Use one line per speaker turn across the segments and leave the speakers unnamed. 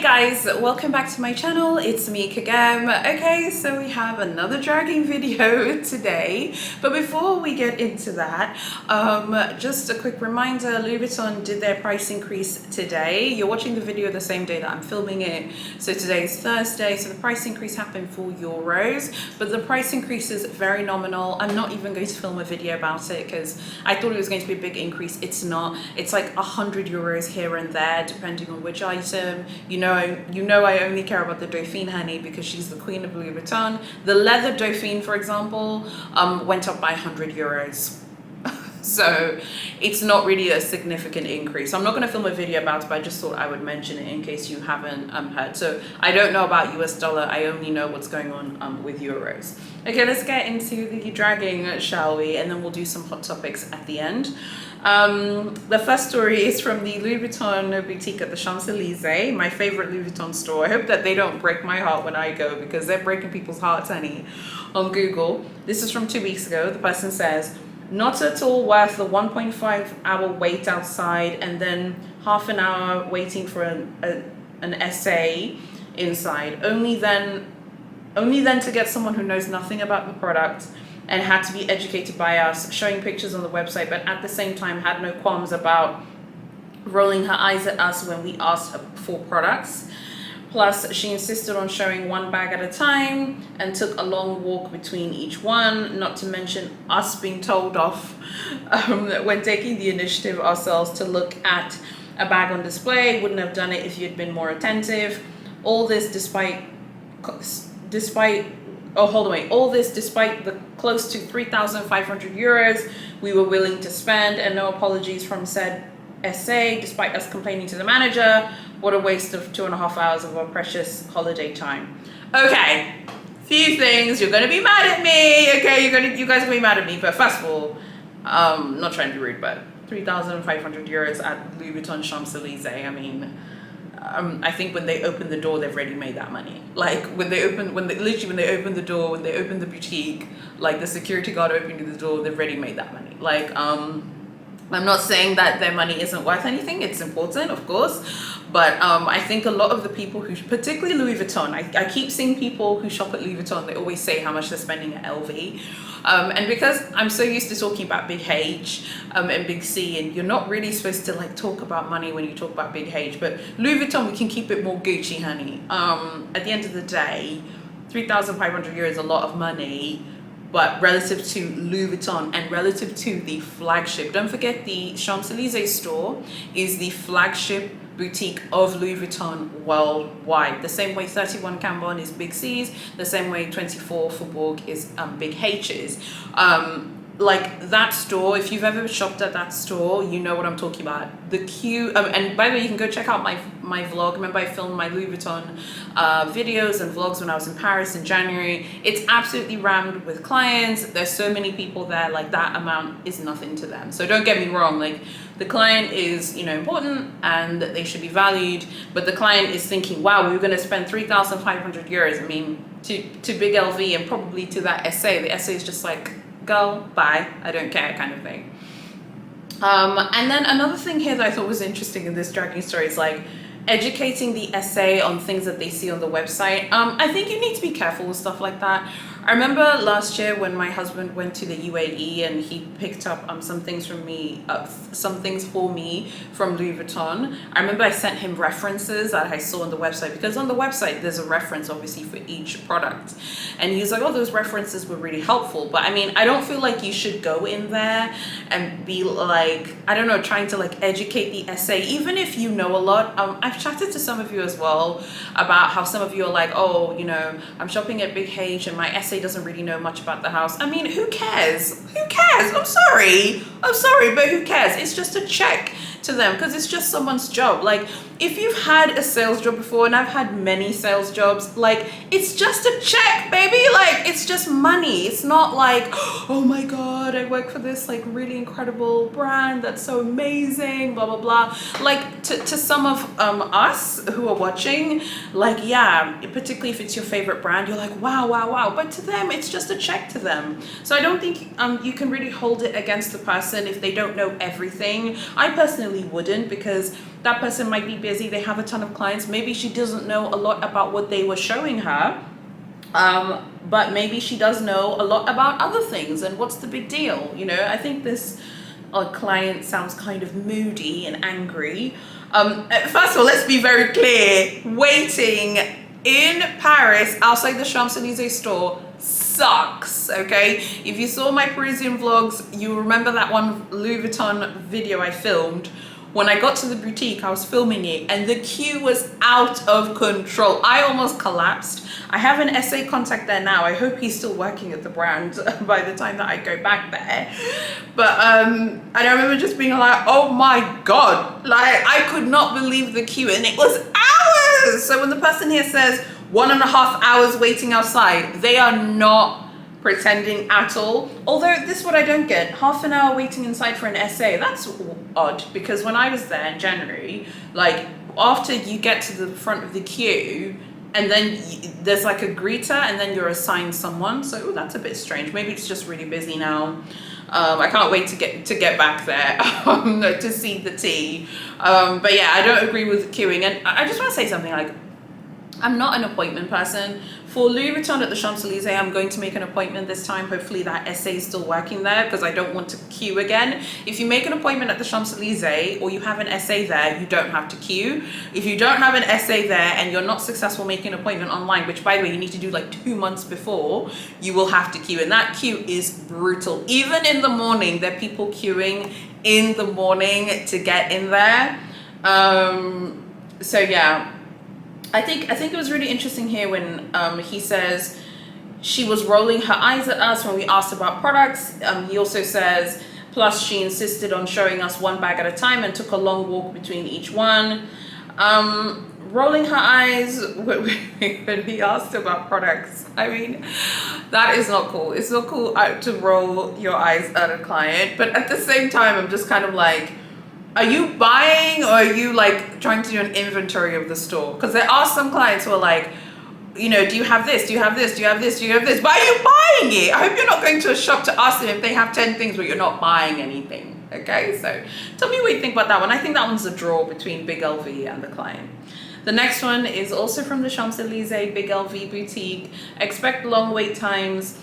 guys, welcome back to my channel. It's me Kagam. Okay, so we have another dragging video today, but before we get into that, just a quick reminder, Louis Vuitton did their price increase today. You're watching the video the same day that I'm filming it, so today is Thursday, so the price increase happened for euros, but the price increase is very nominal. I'm not even going to film a video about it because I thought it was going to be a big increase. It's not. It's like 100 euros here and there depending on which item. You know I only care about the Dauphine honey because she's the queen of Louis Vuitton. The leather Dauphine, for example, went up by 100 euros. So it's not really a significant increase. I'm not going to film a video about it, but I just thought I would mention it in case you haven't heard. So I don't know about US dollar. I only know what's going on with euros. Okay, let's get into the dragging, shall we? And then we'll do some hot topics at the end. The first story is from the Louis Vuitton boutique at the Champs-Elysees, my favorite Louis Vuitton store. I hope that they don't break my heart when I go because they're breaking people's hearts, honey, on Google. This is from 2 weeks ago. The person says, not at all worth the 1.5-hour wait outside and then half an hour waiting for an essay inside. Only then to get someone who knows nothing about the product and had to be educated by us, showing pictures on the website, but at the same time had no qualms about rolling her eyes at us when we asked her for products. Plus, she insisted on showing one bag at a time and took a long walk between each one, not to mention us being told off when taking the initiative ourselves to look at a bag on display. Wouldn't have done it if you'd been more attentive. All this despite the close to 3,500 euros we were willing to spend, and no apologies from said SA, despite us complaining to the manager. What a waste of 2.5 hours of our precious holiday time. Okay, few things. You're gonna be mad at me. Okay, you guys are gonna be mad at me. But first of all, not trying to be rude, but 3,500 euros at Louis Vuitton Champs-Elysees. I mean, I think when they open the door, they've already made that money. Like when they open the door, when they open the boutique, like the security guard opening the door, they've already made that money. Like, I'm not saying that their money isn't worth anything. It's important, of course. But I think a lot of the people who, particularly Louis Vuitton, I keep seeing people who shop at Louis Vuitton, they always say how much they're spending at LV. And because I'm so used to talking about Big H and Big C, and you're not really supposed to like talk about money when you talk about Big H, but Louis Vuitton, we can keep it more Gucci, honey. At the end of the day, 3,500 euros is a lot of money. But relative to Louis Vuitton and relative to the flagship, don't forget the Champs-Elysees store is the flagship boutique of Louis Vuitton worldwide. The same way 31 Cambon is Big C's, the same way 24 Faubourg is Big H's. Like that store, if you've ever shopped at that store, you know what I'm talking about. The queue, and by the way, you can go check out my vlog. Remember, I filmed my Louis Vuitton videos and vlogs when I was in Paris in January. It's absolutely rammed with clients. There's so many people there, like that amount is nothing to them. So don't get me wrong, like the client is, important and they should be valued, but the client is thinking, wow, we were gonna spend 3,500 euros. I mean, to Big LV and probably to that SA. The SA is just like, girl, bye, I don't care kind of thing. And then another thing here that I thought was interesting in this dragging story is like educating the SA on things that they see on the website. I think you need to be careful with stuff like that. I remember last year when my husband went to the UAE and he picked up some things for me from Louis Vuitton. I remember I sent him references that I saw on the website, because on the website there's a reference obviously for each product, and he was like, oh, those references were really helpful. But I mean, I don't feel like you should go in there and be like, I don't know, trying to like educate the SA, even if you know a lot. I've chatted to some of you as well about how some of you are like, oh, I'm shopping at Big H and my SA doesn't really know much about the house. I mean, who cares? Who cares? I'm sorry, but who cares? It's just a check to them because it's just someone's job. Like, if you've had a sales job before, and I've had many sales jobs, like, it's just a check, baby. Like, it's just money. It's not like, oh my God, I work for this like really incredible brand that's so amazing, blah, blah, blah. Like, to some of us who are watching, like, yeah, particularly if it's your favorite brand, you're like, wow, wow, wow. But to them, it's just a check to them. So I don't think you can really hold it against the person if they don't know everything. I personally wouldn't, because That person might be busy, they have a ton of clients, maybe she doesn't know a lot about what they were showing her, but maybe she does know a lot about other things, and what's the big deal? You know, I think this client sounds kind of moody and angry. First of all, let's be very clear, waiting in Paris outside the Champs-Elysees store sucks, okay? If you saw my Parisian vlogs, you remember that one Louis Vuitton video I filmed. When I got to the boutique, I was filming it and the queue was out of control. I almost collapsed. I have an SA contact there now. I hope he's still working at the brand by the time that I go back there. But and I remember just being like, oh my God, like I could not believe the queue, and it was hours. So when the person here says 1.5 hours waiting outside, they are not pretending at all. Although this is what I don't get, half an hour waiting inside for an SA, that's odd, because when I was there in January, like after you get to the front of the queue and then there's like a greeter and then you're assigned someone, so that's a bit strange. Maybe it's just really busy now. I can't wait to get back there to see the tea. But yeah, I don't agree with queuing. And I just want to say something, like, I'm not an appointment person. For Louis Vuitton at the Champs-Elysees, I'm going to make an appointment this time. Hopefully that SA is still working there, because I don't want to queue again. If you make an appointment at the Champs-Elysees or you have an SA there, you don't have to queue. If you don't have an SA there and you're not successful making an appointment online, which by the way, you need to do like 2 months before, you will have to queue. And that queue is brutal. Even in the morning, there are people queuing in the morning to get in there. So yeah. I think it was really interesting here when he says she was rolling her eyes at us when we asked about products. He also says, plus she insisted on showing us one bag at a time and took a long walk between each one. Rolling her eyes when he asked about products. I mean, that is not cool. It's not cool to roll your eyes at a client, but at the same time, I'm just kind of like, are you buying, or are you like trying to do an inventory of the store? Because there are some clients who are like, you know, do you have this? Do you have this? Do you have this? Do you have this? Why are you buying it? I hope you're not going to a shop to ask them if they have 10 things, but you're not buying anything. Okay, so tell me what you think about that one. I think that one's a draw between Big LV and the client. The next one is also from the Champs-Elysees, Big LV boutique. Expect long wait times.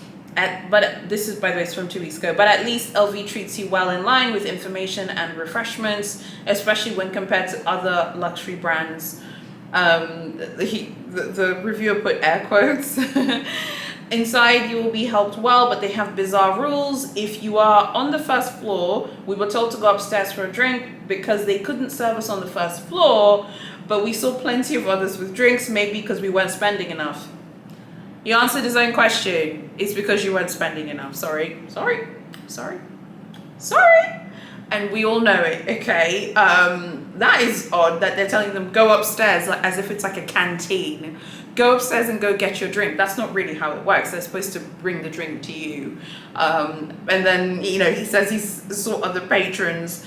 But this is, by the way, it's from 2 weeks ago, but at least LV treats you well in line with information and refreshments, especially when compared to other luxury brands. The reviewer put air quotes. Inside, you will be helped well, but they have bizarre rules. If you are on the first floor, we were told to go upstairs for a drink because they couldn't serve us on the first floor, but we saw plenty of others with drinks, maybe because we weren't spending enough. He answered his own question. It's because you weren't spending enough. Sorry. And we all know it, okay? That is odd that they're telling them go upstairs, like, as if it's like a canteen. Go upstairs and go get your drink. That's not really how it works. They're supposed to bring the drink to you. And then, you know, he says he saw other patrons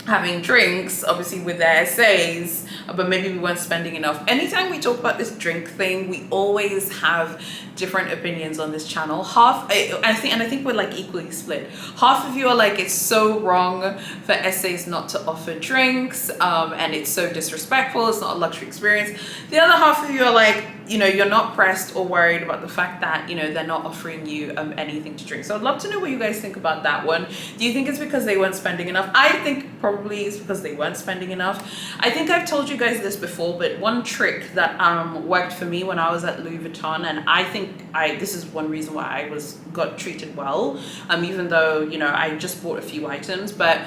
having drinks, obviously with their essays, but maybe we weren't spending enough. Anytime we talk about this drink thing, we always have different opinions on this channel. I think we're like equally split. Half of you are like, it's so wrong for essays not to offer drinks, and it's so disrespectful, it's not a luxury experience. The other half of you are like, you know, you're not pressed or worried about the fact that, you know, they're not offering you anything to drink. So I'd love to know what you guys think about that one. Do you think it's because they weren't spending enough? I think probably it's because they weren't spending enough. I think I've told you guys this before, but one trick that worked for me when I was at Louis Vuitton, and I think this is one reason why I got treated well, even though, you know, I just bought a few items, but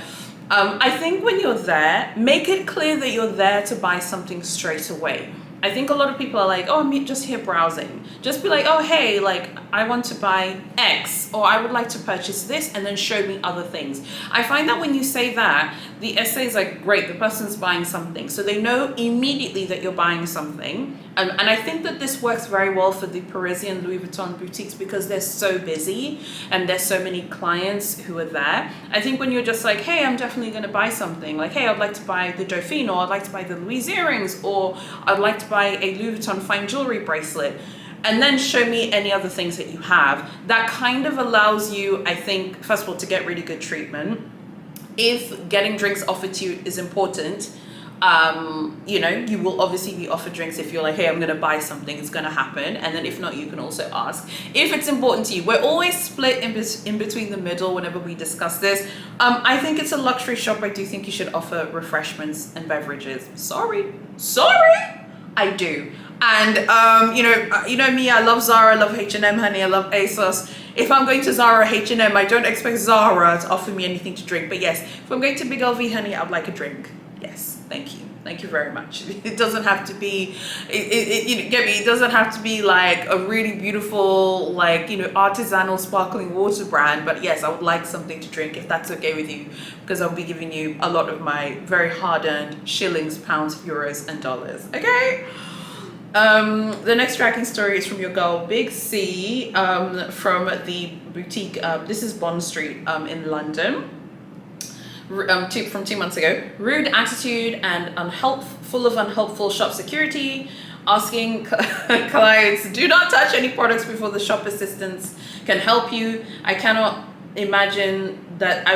I think when you're there, make it clear that you're there to buy something straight away. I think a lot of people are like, oh, I'm just here browsing. Just be like, oh, hey, like, I want to buy X, or I would like to purchase this, and then show me other things. I find that when you say that, the essay is like, great, the person's buying something. So they know immediately that you're buying something. And I think that this works very well for the Parisian Louis Vuitton boutiques because they're so busy and there's so many clients who are there. I think when you're just like, hey, I'm definitely going to buy something, like, hey, I'd like to buy the Dauphine, or I'd like to buy the Louise earrings, or I'd like to buy a Louis Vuitton fine jewelry bracelet, and then show me any other things that you have. That kind of allows you, I think, first of all, to get really good treatment. if getting drinks offered to you is important, you know, you will obviously be offered drinks. If you're like, hey, I'm going to buy something, it's going to happen. And then if not, you can also ask if it's important to you. We're always split in between the middle whenever we discuss this. I think it's a luxury shop. I do think you should offer refreshments and beverages. Sorry, I do. And you know me, I love Zara, I love H&M, honey, I love ASOS. If I'm going to Zara or H&M, I don't expect Zara to offer me anything to drink. But yes, if I'm going to Big LV, honey, I'd like a drink. Yes, thank you very much. It doesn't have to be, you get me, it doesn't have to be like a really beautiful, like, you know, artisanal sparkling water brand. But yes, I would like something to drink, if that's okay with you, because I'll be giving you a lot of my very hard-earned shillings, pounds, euros, and dollars. Okay. The next tracking story is from your girl Big C, from the boutique. This is Bond Street in London. From 2 months ago. Rude attitude and full of unhelpful shop security, asking clients, do not touch any products before the shop assistants can help you. I cannot imagine that,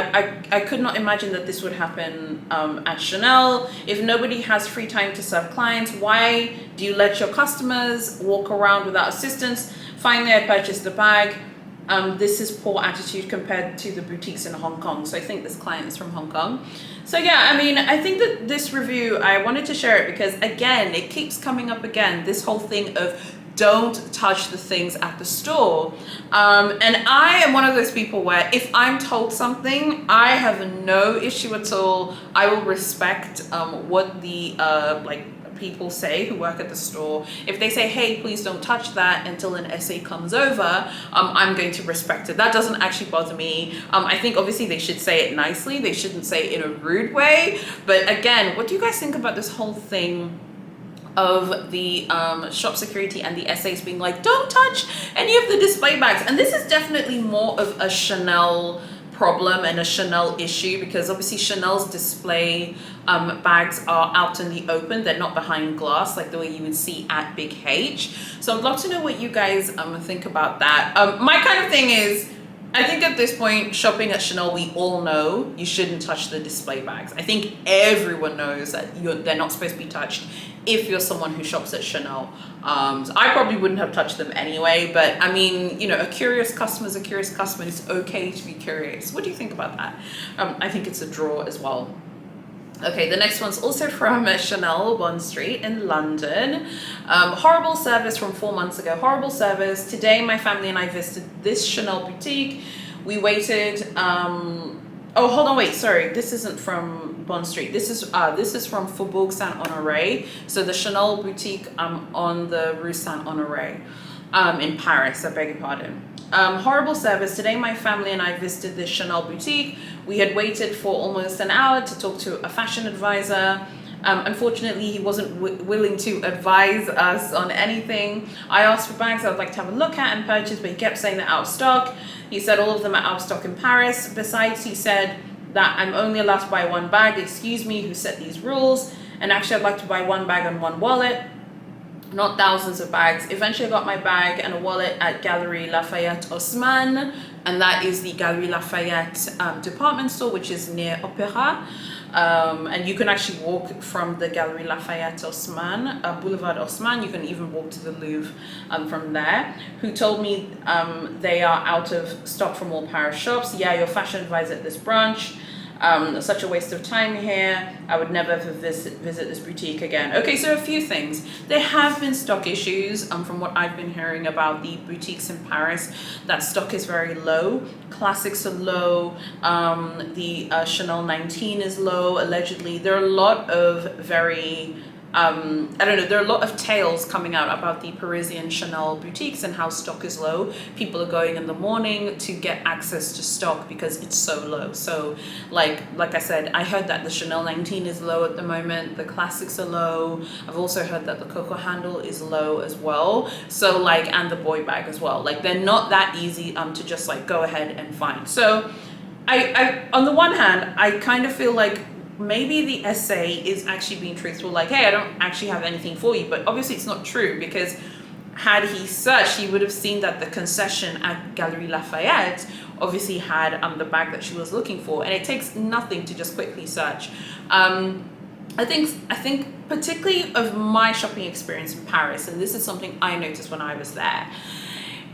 I could not imagine that this would happen at Chanel. If nobody has free time to serve clients, why do you let your customers walk around without assistance? Finally, I purchased the bag. This is poor attitude compared to the boutiques in Hong Kong. So I think this client is from Hong Kong. So yeah, I mean, I think that this review, I wanted to share it because again, it keeps coming up again, this whole thing of don't touch the things at the store. And I am one of those people where if I'm told something, I have no issue at all. I will respect what the people say who work at the store. If they say, hey, please don't touch that until an SA comes over, I'm going to respect it. That doesn't actually bother me. I think obviously they should say it nicely. They shouldn't say it in a rude way. But again, what do you guys think about this whole thing of the shop security and the SAs being like, don't touch any of the display bags? And this is definitely more of a Chanel problem and a Chanel issue, because obviously Chanel's display bags are out in the open. They're not behind glass like the way you would see at Big H. So I'd love to know what you guys think about that. My kind of thing is, I think at this point, shopping at Chanel, we all know you shouldn't touch the display bags. I think everyone knows that they're not supposed to be touched if you're someone who shops at Chanel. So I probably wouldn't have touched them anyway, but I mean, you know, a curious customer is a curious customer. It's okay to be curious. What do you think about that? I think it's a draw as well. Okay, the next one's also from Chanel, Bond Street in London. Horrible service from 4 months ago. Horrible service. Today, my family and I visited this Chanel boutique. We waited. Oh, hold on, wait. Sorry, this isn't from Bond Street. This is from Faubourg Saint-Honoré. So the Chanel boutique on the Rue Saint-Honoré in Paris. I beg your pardon. Horrible service. Today, my family and I visited this Chanel boutique. We had waited for almost an hour to talk to a fashion advisor. Unfortunately, he wasn't willing to advise us on anything. I asked for bags I would like to have a look at and purchase, but he kept saying they're out of stock. He said all of them are out of stock in Paris. Besides, he said that I'm only allowed to buy one bag. Excuse me, who set these rules? And actually, I'd like to buy one bag and one wallet, not thousands of bags. Eventually I got my bag and a wallet at Galerie Lafayette Haussmann, and that is the Galerie Lafayette department store, which is near Opera. And you can actually walk from the Galerie Lafayette Haussmann, Boulevard Haussmann. You can even walk to the Louvre from there. Who told me they are out of stock from all Paris shops. Yeah, your fashion advisor at this branch. Such a waste of time here. I would never ever visit this boutique again. Okay, so a few things. There have been stock issues from what I've been hearing about the boutiques in Paris. That stock is very low. Classics are low. The Chanel 19 is low, allegedly. There are a lot of very I don't know, there are a lot of tales coming out about the Parisian Chanel boutiques and how stock is low. People are going in the morning to get access to stock because it's so low. So like I said, I heard that the Chanel 19 is low at the moment. The classics are low. I've also heard that the Coco handle is low as well. So like, and the boy bag as well. Like they're not that easy to just like go ahead and find. So I on the one hand, I kind of feel like maybe the SA is actually being truthful, like, hey, I don't actually have anything for you. But obviously it's not true, because had he searched, he would have seen that the concession at Galerie Lafayette obviously had the bag that she was looking for, and it takes nothing to just quickly search. I think particularly of my shopping experience in Paris, and this is something I noticed when I was there,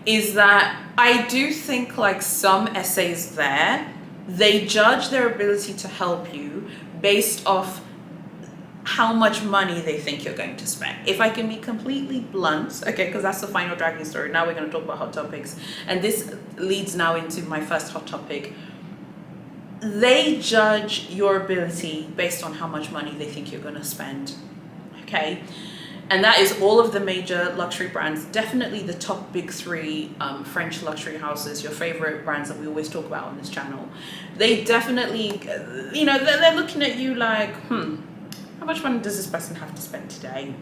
is that I do think like some essays there, they judge their ability to help you based off how much money they think you're going to spend. If I can be completely blunt, okay, because that's the final dragging story. Now we're going to talk about hot topics. And this leads now into my first hot topic. They judge your ability based on how much money they think you're going to spend, okay? And that is all of the major luxury brands, definitely the top big three French luxury houses, your favorite brands that we always talk about on this channel. They definitely, you know, they're looking at you like, how much money does this person have to spend today?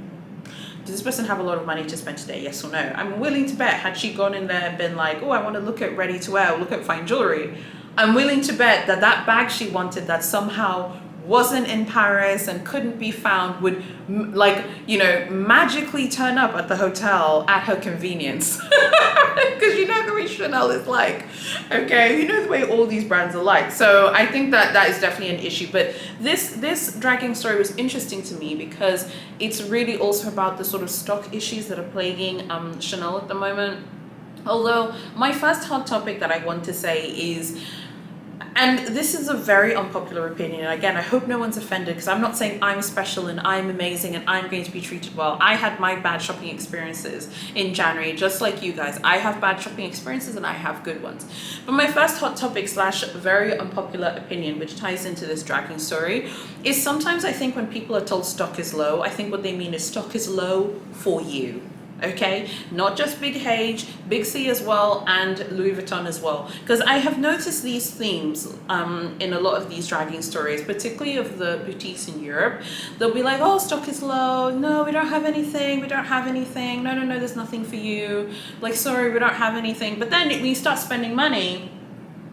Does this person have a lot of money to spend today, yes or no? I'm willing to bet, had she gone in there and been like, oh, I want to look at ready to wear, look at fine jewelry, I'm willing to bet that that bag she wanted that somehow wasn't in Paris and couldn't be found would, like, you know, magically turn up at the hotel at her convenience. Because you know the way Chanel is like, okay, you know the way all these brands are like. So I think that that is definitely an issue. But this dragging story was interesting to me because it's really also about the sort of stock issues that are plaguing Chanel at the moment. Although my first hot topic that I want to say is, and this is a very unpopular opinion, again, I hope no one's offended, because I'm not saying I'm special and I'm amazing and I'm going to be treated well. I had my bad shopping experiences in January, just like you guys. I have bad shopping experiences and I have good ones. But my first hot topic slash very unpopular opinion, which ties into this dragging story, is sometimes I think when people are told stock is low, I think what they mean is stock is low for you. Okay, not just Big H, Big C as well, and Louis Vuitton as well. Because I have noticed these themes in a lot of these dragging stories, particularly of the boutiques in Europe. They'll be like, oh, stock is low. No, we don't have anything. We don't have anything. No, there's nothing for you. Like, sorry, we don't have anything. But then when you start spending money,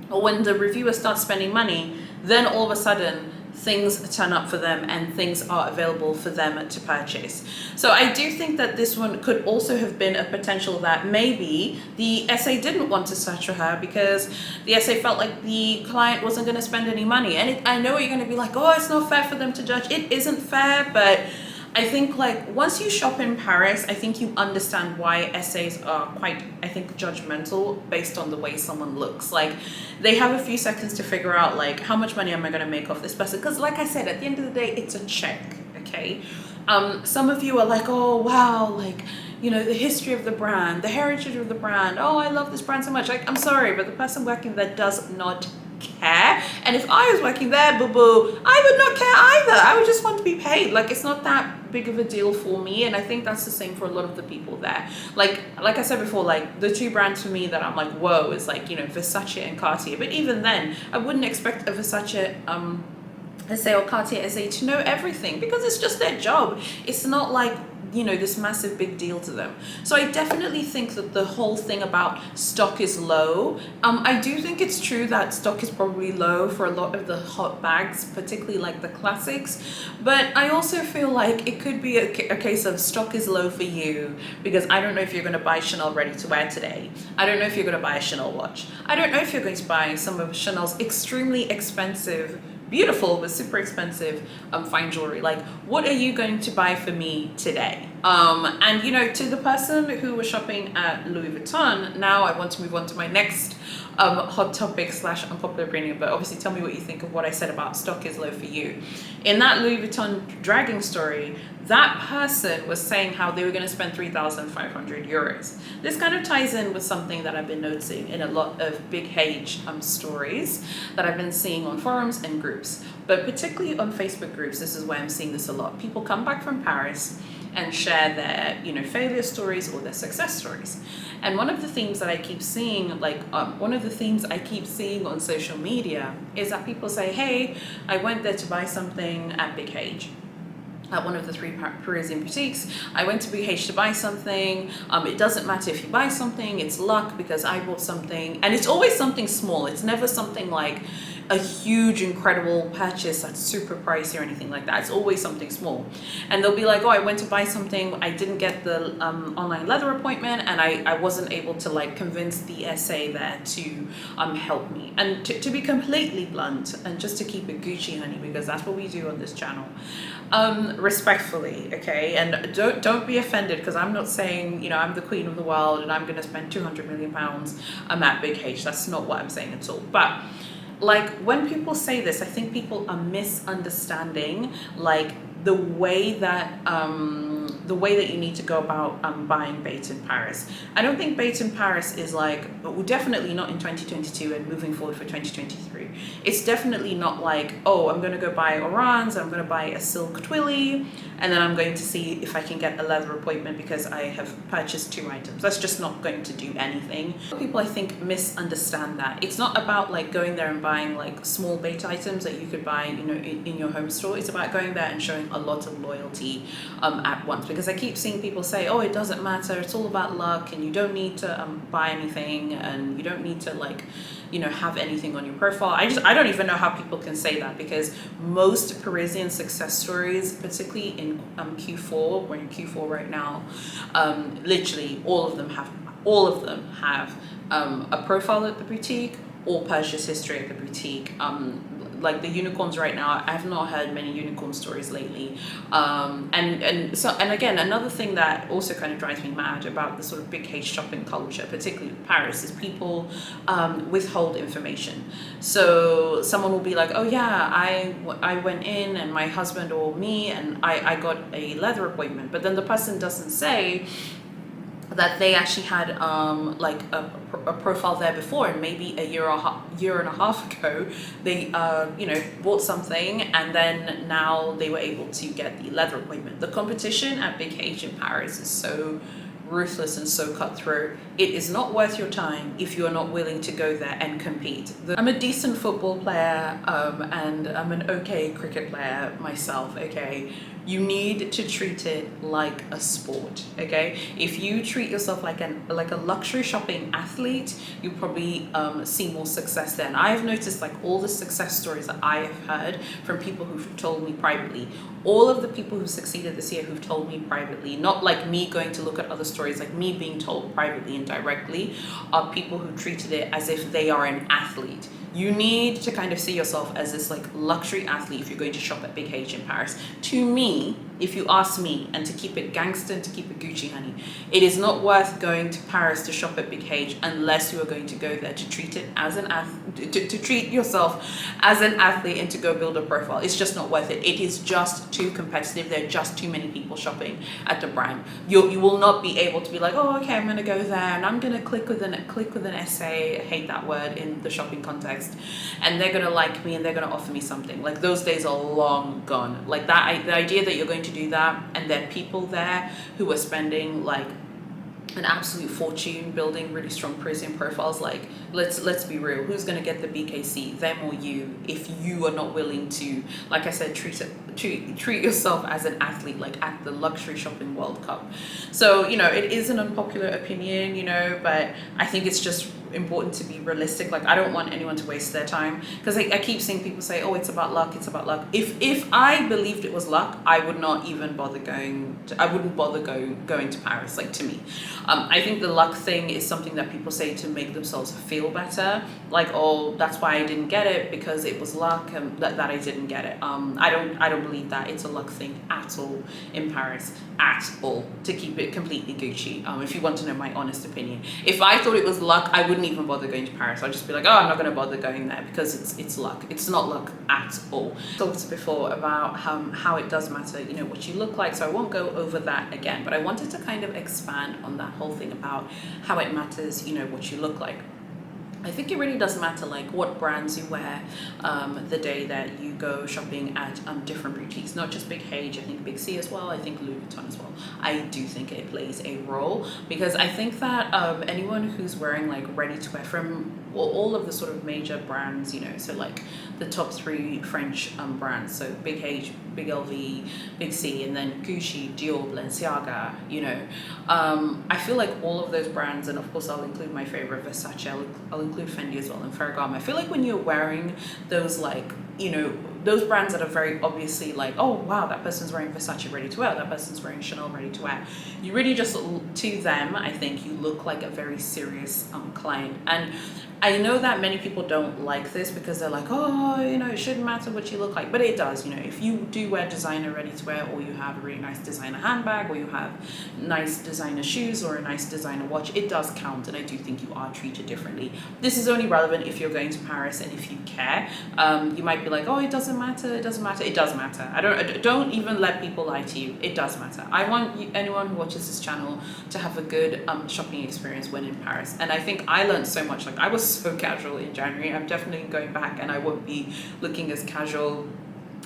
or when the reviewer starts spending money, then all of a sudden, things turn up for them and things are available for them to purchase. So I do think that this one could also have been a potential that maybe the SA didn't want to search for her because the SA felt like the client wasn't going to spend any money. And I know you're going to be like, oh, it's not fair for them to judge. It isn't fair, but I think like once you shop in Paris, I think you understand why SAs are quite, I think, judgmental based on the way someone looks. Like they have a few seconds to figure out like how much money am I going to make off this person? Because like I said, at the end of the day, it's a check, okay? Some of you are like, oh, wow, like, you know, the history of the brand, the heritage of the brand. Oh, I love this brand so much. Like, I'm sorry, but the person working there does not care. And if I was working there, boo-boo, I would not care either. I would just want to be paid. Like, it's not that big of a deal for me. And I think that's the same for a lot of the people there. Like I said before, like the two brands for me that I'm like, whoa, is like, you know, Versace and Cartier. But even then, I wouldn't expect a Versace SA or Cartier SA to know everything because it's just their job. It's not like, you know, this massive big deal to them. So I definitely think that the whole thing about stock is low. I do think it's true that stock is probably low for a lot of the hot bags, particularly like the classics. But I also feel like it could be a case of stock is low for you because I don't know if you're going to buy Chanel ready to wear today. I don't know if you're going to buy a Chanel watch. I don't know if you're going to buy some of Chanel's extremely expensive, beautiful but super expensive fine jewelry. Like, what are you going to buy for me today? And you know, to the person who was shopping at Louis Vuitton, now I want to move on to my next hot topic slash unpopular opinion, but obviously tell me what you think of what I said about stock is low for you. In that Louis Vuitton dragging story, that person was saying how they were going to spend 3,500 euros. This kind of ties in with something that I've been noticing in a lot of Big H stories that I've been seeing on forums and groups, but particularly on Facebook groups. This is where I'm seeing this a lot. People come back from Paris and share their, you know, failure stories or their success stories. And one of the themes that I keep seeing, like one of the themes I keep seeing on social media is that people say, hey, I went there to buy something at Big H, at one of the 3 Parisian boutiques. I went to Big H to buy something. It doesn't matter if you buy something, it's luck because I bought something. And it's always something small. It's never something like a huge, incredible purchase that's super pricey or anything like that. It's always something small. And they'll be like, oh, I went to buy something, I didn't get the online leather appointment, and I wasn't able to like convince the SA there to help me. And to be completely blunt, and just to keep it Gucci, honey, because that's what we do on this channel, respectfully, okay, and don't be offended, because I'm not saying, you know, I'm the queen of the world and I'm going to spend 200 million pounds at Big H. That's not what I'm saying at all. But like, when people say this, I think people are misunderstanding like the way that you need to go about buying Bait in Paris. I don't think Bait in Paris is like, well, definitely not in 2022 and moving forward for 2023. It's definitely not like, oh, I'm going to go buy Oran's, I'm going to buy a silk twilly, and then I'm going to see if I can get a leather appointment because I have purchased 2 items. That's just not going to do anything. People, I think, misunderstand that. It's not about like going there and buying like small Bait items that you could buy, you know, in your home store. It's about going there and showing a lot of loyalty at once. Because I keep seeing people say, oh, it doesn't matter, it's all about luck, and you don't need to buy anything, and you don't need to like, you know, have anything on your profile. I don't even know how people can say that, because most Parisian success stories, particularly in Q4, we're in Q4 right now, literally all of them have a profile at the boutique or purchase history at the boutique. Like the unicorns right now, I have not heard many unicorn stories lately. And again, another thing that also kind of drives me mad about the sort of Big H shopping culture, particularly in Paris, is people withhold information. So someone will be like, oh yeah, I went in and my husband or me and I got a leather appointment, but then the person doesn't say that they actually had like a profile there before, and maybe a year and a half ago they you know, bought something, and then now they were able to get the leather appointment. The competition at Big H in Paris is so ruthless and so cutthroat. It is not worth your time if you are not willing to go there and compete. I'm a decent football player and I'm an okay cricket player myself, okay? You need to treat it like a sport, okay? If you treat yourself like a luxury shopping athlete, you probably see more success then. I have noticed like all the success stories that I have heard from people who've told me privately, all of the people who succeeded this year who've told me privately, not like me going to look at other stories, like me being told privately and directly, are people who treated it as if they are an athlete. You need to kind of see yourself as this like luxury athlete if you're going to shop at Big H in Paris. To me, if you ask me, and to keep it gangster and to keep it Gucci, honey, it is not worth going to Paris to shop at Big H unless you are going to go there to treat it as an to treat yourself as an athlete and to go build a profile. It's just not worth it. It is just too competitive. There are just too many people shopping at the brand. You will not be able to be like, oh, okay, I'm going to go there and I'm going to click with an essay. I hate that word in the shopping context, and they're going to like me and they're going to offer me something. Like, those days are long gone. Like that, the idea that you're going to do that, and there are people there who are spending like an absolute fortune building really strong Parisian profiles. Like, let's be real, who's going to get the BKC, them or you, if you are not willing to, like I said, treat yourself as an athlete, like at the luxury shopping World Cup. So, you know, it is an unpopular opinion, you know, but I think it's just important to be realistic. Like, I don't want anyone to waste their time, because I keep seeing people say, oh, it's about luck, it's about luck. If I believed it was luck, I would not even bother going to Paris, like, to me. I think the luck thing is something that people say to make themselves feel better, like, oh, that's why I didn't get it, because it was luck and that I didn't get it. I don't believe that it's a luck thing at all in Paris, at all, to keep it completely Gucci. If you want to know my honest opinion, if I thought it was luck, I wouldn't even bother going to Paris. I'd just be like, oh, I'm not going to bother going there, because it's luck. It's not luck at all. I talked before about how it does matter, you know, what you look like, so I won't go over that again, but I wanted to kind of expand on that whole thing about how it matters, you know, what you look like. I think it really does matter, like, what brands you wear the day that you go shopping at different boutiques, not just Big H, I think Big C as well, I think Louis Vuitton as well. I do think it plays a role, because I think that anyone who's wearing like ready to wear from all of the sort of major brands, you know, so like the top 3 French brands, so Big H, big LV, big C, and then Gucci, Dior, Balenciaga, you know. I feel like all of those brands, and of course I'll include my favorite Versace, I'll include Fendi as well, and Ferragamo. I feel like when you're wearing those, like, you know, those brands that are very obviously like, oh wow, that person's wearing Versace ready to wear, that person's wearing Chanel ready to wear, you really just, to them, I think you look like a very serious client. And I know that many people don't like this because they're like, oh, you know, it shouldn't matter what you look like, but it does. You know, if you do wear designer ready to wear, or you have a really nice designer handbag, or you have nice designer shoes or a nice designer watch, it does count, and I do think you are treated differently. This is only relevant if you're going to Paris and if you care. You might be like, oh, it doesn't matter, it doesn't matter. It does matter. Don't even let people lie to you. It does matter. I want anyone who watches this channel to have a good shopping experience when in Paris, and I think I learned so much. Like, I was so casual in January. I'm definitely going back, and I won't be looking as casual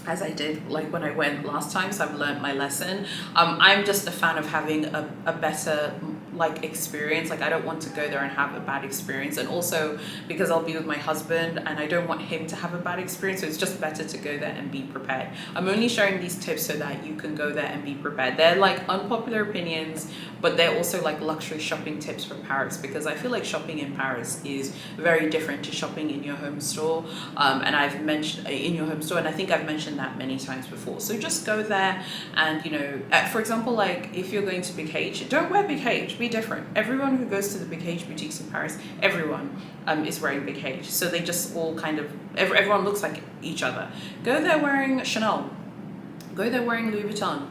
as I did like when I went last time, so I've learned my lesson. I'm just a fan of having a better like experience. Like, I don't want to go there and have a bad experience, and also because I'll be with my husband and I don't want him to have a bad experience, so it's just better to go there and be prepared. I'm only sharing these tips so that you can go there and be prepared. They're like unpopular opinions, but they're also like luxury shopping tips for Paris, because I feel like shopping in Paris is very different to shopping in your home store. And I've mentioned in your home store, and I think I've mentioned that many times before. So just go there and, you know, for example, like if you're going to Big H, don't wear Big H, be different. Everyone who goes to the Big H boutiques in Paris, everyone is wearing Big H. So they just all kind of, everyone looks like each other. Go there wearing Chanel, go there wearing Louis Vuitton,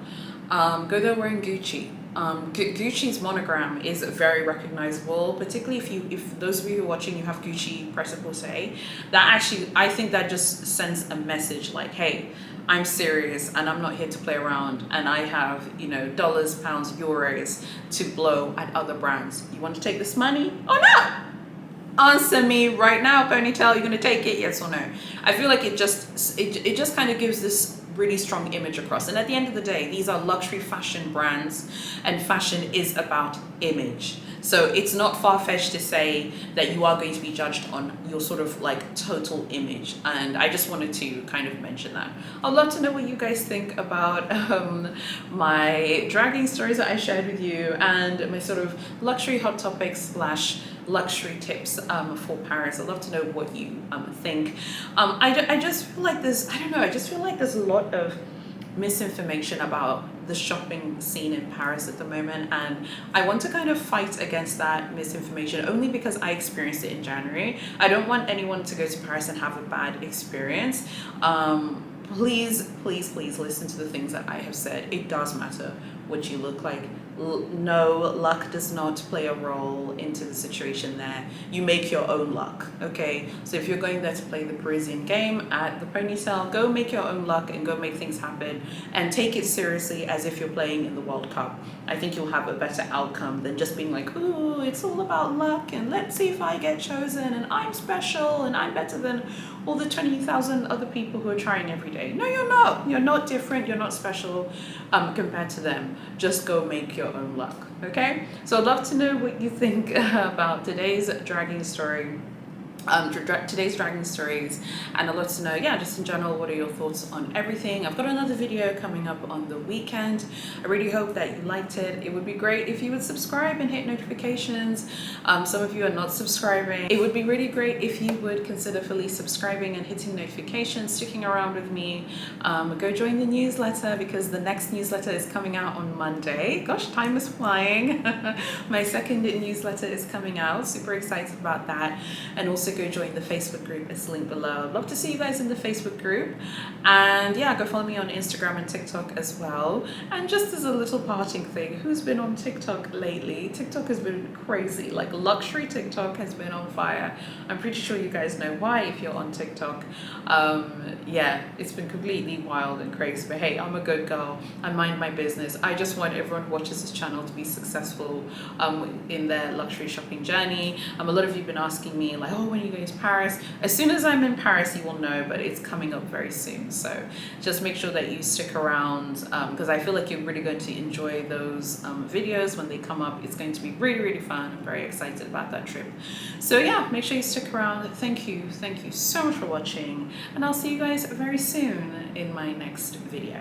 go there wearing Gucci. Gucci's monogram is very recognizable, particularly if those of you who are watching, you have Gucci prêt-à-porter. That actually, I think that just sends a message like, hey, I'm serious and I'm not here to play around, and I have, you know, dollars, pounds, euros to blow at other brands. You want to take this money or no? Answer me right now, Ponytail. You're gonna take it, yes or no? I feel like it just kind of gives this really strong image across. And at the end of the day, these are luxury fashion brands, and fashion is about image. So it's not far-fetched to say that you are going to be judged on your sort of like total image. And I just wanted to kind of mention that. I'd love to know what you guys think about my dragging stories that I shared with you, and my sort of luxury hot topics / luxury tips for Paris. I'd love to know what you think. I just feel like there's, I don't know, I just feel like there's a lot of misinformation about the shopping scene in Paris at the moment, and I want to kind of fight against that misinformation, only because I experienced it in January. I don't want anyone to go to Paris and have a bad experience. Please listen to the things that I have said. It does matter what you look like. No, luck does not play a role into the situation there. You make your own luck, okay? So if you're going there to play the Parisian game at the Ponytail, go make your own luck and go make things happen, and take it seriously as if you're playing in the World Cup. I think you'll have a better outcome than just being like, ooh, it's all about luck, and let's see if I get chosen, and I'm special, and I'm better than all the 20,000 other people who are trying every day. No, you're not. You're not different. You're not special compared to them. Just go make your own luck, okay? So I'd love to know what you think about today's dragging story. Today's dragging stories, and I'd love to know, yeah, just in general, what are your thoughts on everything. I've got another video coming up on the weekend. I really hope that you liked it. It would be great if you would subscribe and hit notifications. Some of you are not subscribing. It would be really great if you would consider fully subscribing and hitting notifications, sticking around with me. Go join the newsletter, because the next newsletter is coming out on Monday. Gosh, time is flying. My second newsletter is coming out. Super excited about that. And also go join the Facebook group. It's linked below. I'd love to see you guys in the Facebook group. And yeah, go follow me on Instagram and TikTok as well. And just as a little parting thing, who's been on TikTok lately? TikTok has been crazy. Like, luxury TikTok has been on fire. I'm pretty sure you guys know why if you're on TikTok. Yeah, it's been completely wild and crazy. But hey, I'm a good girl. I mind my business. I just want everyone who watches this channel to be successful in their luxury shopping journey. A lot of you have been asking me like, oh, when when you go to Paris. As soon as I'm in Paris, you will know, but it's coming up very soon. So just make sure that you stick around, because I feel like you're really going to enjoy those videos when they come up. It's going to be really, really fun. I'm very excited about that trip. So yeah, make sure you stick around. Thank you so much for watching, and I'll see you guys very soon in my next video.